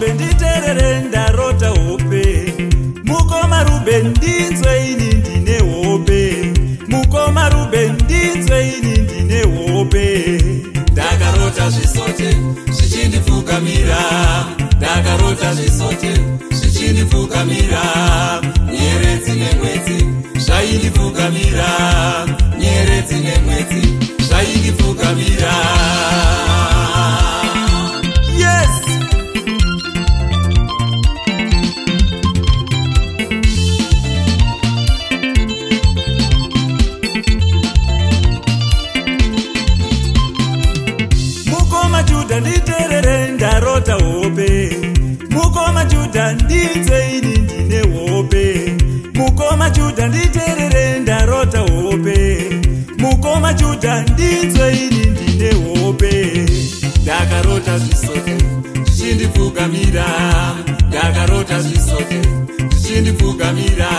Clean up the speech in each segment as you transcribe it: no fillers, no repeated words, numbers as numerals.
Ruben nditerere ndarota hope. Mukoma Ruben ndinzwe ini ndine hope. Mukoma Ruben ndinzwe ini ndine hope. Ndakarota zvisote zvichindifukamira, ndakarota zvisote zvichindifukamira, nyeredzi nemwedzi zvaindifukamira, nyeredzi nemwedzi zvaindifukamira. Yes. Mukoma Judha nditerere ndarota hope. Mukoma Judha ndinzwe ini ndine hope. Mukoma Judha nditerere ndarota hope. Mukoma Judha ndinzwe ini ndine hope. Ndakarota zvisote zvichindifukamira, ndakarota zvisote zvichindifukamira,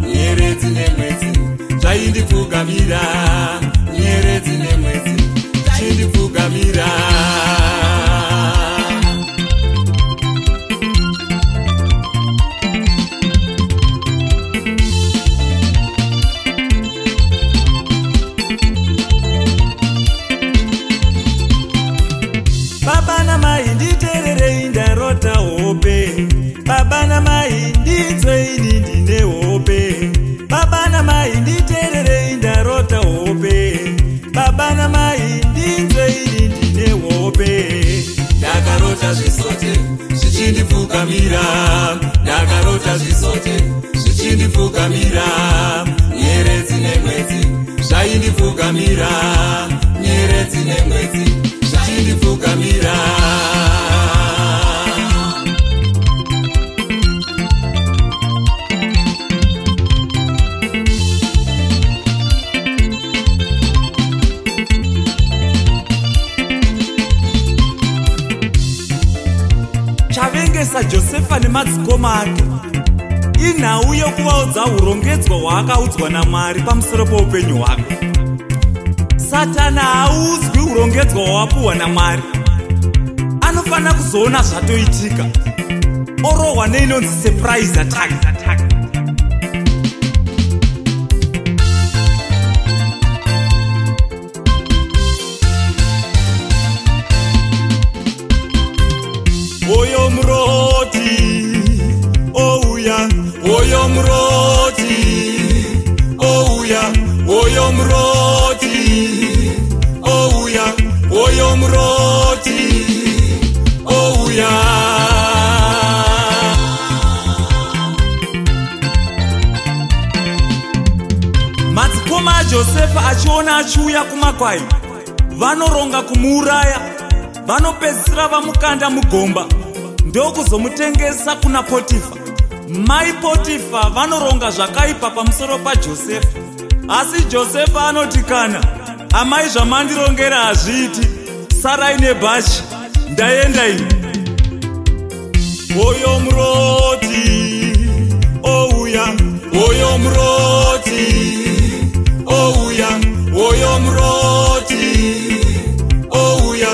nyeredzi nemwedzi zvaindifukamira, nyeredzi nemwedzi zvaindifukamira. Baba na mai nditerere ndarota hope. Baba na mai ndinzwe ini ndine hope. Baba na mai nditerere ndarota hope. Baba na mai ndinzwe ini ndine hope. Ndakarota zvisote zvichindifukamira, ndakarota zvisote zvichindifukamira, nyeredzi nemwedzi zvaindifukamira, nyeredzi nemwedzi zvaindifukamira. Chavengesa Josefa nemadzikoma ake inhau yokuvaudza urongedzwa hwaakaudzwa naMwari pamusoro poupenyu hwake. Satani hauzwi urongedzwa hwawapuhwa naMwari. Anofanira kuzoona zvatoitika, orohwa neinonzi surprise attack. Oyo muroti ouya, oyo muroti ouya, oyo muroti ouya, oyo muroti ouya. Madzikoma aJosefa achiona achiuya kumakwai, vanoronga kumuuraya, vanopedzisira vamukanda mugomba ndokuzomutengesa kuna Potifa. Mai Potifa vanoronga zvakaipa pamusoro paJosefa, asi Josefa anoti kana amai zvamandirongera hazviiti, sarai nebhachi ndaenda ini. Oyo muroti ouya, oyo muroti ouya, oyo muroti ouya,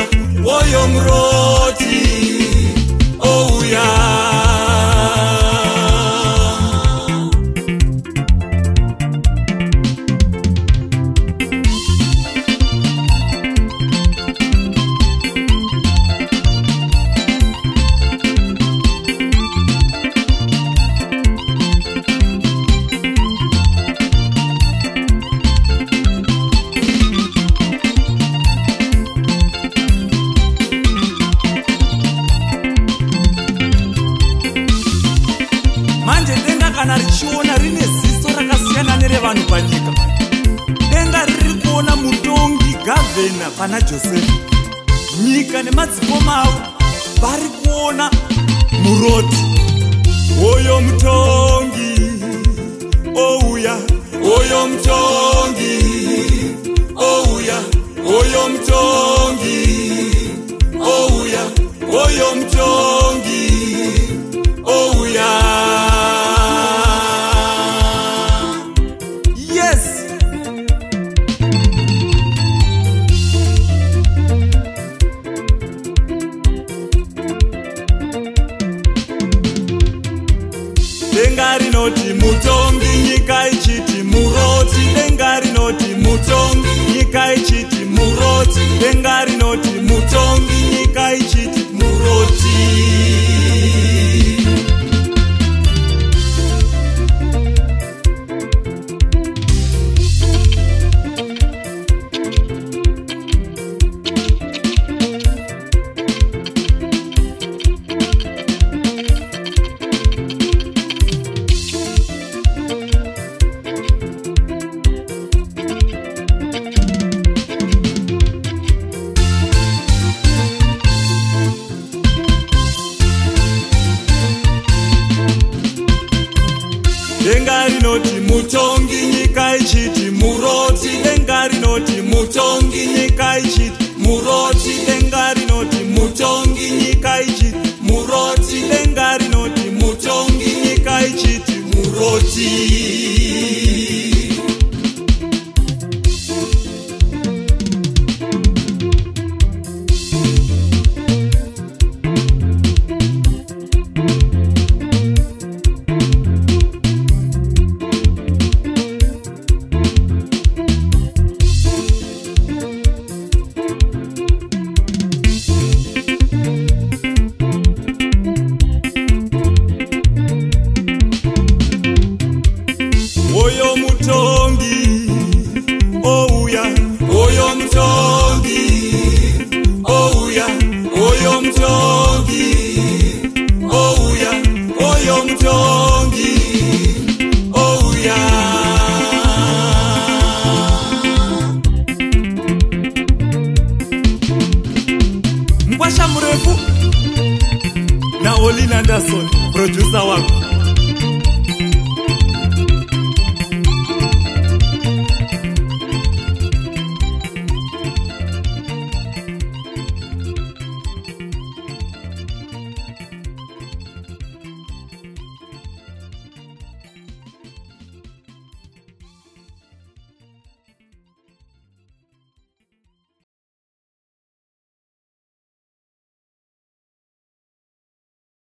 oyo muroti ouya. Manje denga kana richiona rine ziso rakasiyana nerevanhu panyika. Denga riri kuona mutongi gavhena pana Josefa. Nyika nemadzikoma avo vari kuona muroti. Oyo mutongi ouya, oyo mutongi ouya, oyo mutongi ouya, oyo mutongi ouya. denga rinoti mutongi, nyika ichiti muroti. Denga rinoti mutongi, nyika ichiti muroti. Denga rinoti mutongi, nyika ichiti muroti. Denga rinoti mutongi, nyika ichiti muroti. Denga rinoti mutongi, nyika ichiti muroti. Denga rinoti mutongi, nyika ichiti muroti. Denga rinoti mutongi, nyika ichiti muroti. Oyo mutongi, ouya, oyo mutongi, ouya, oyo mutongi, ouya, oyo mutongi, ouya. Mkwasha mrefu na Olin Anderson, producer wako.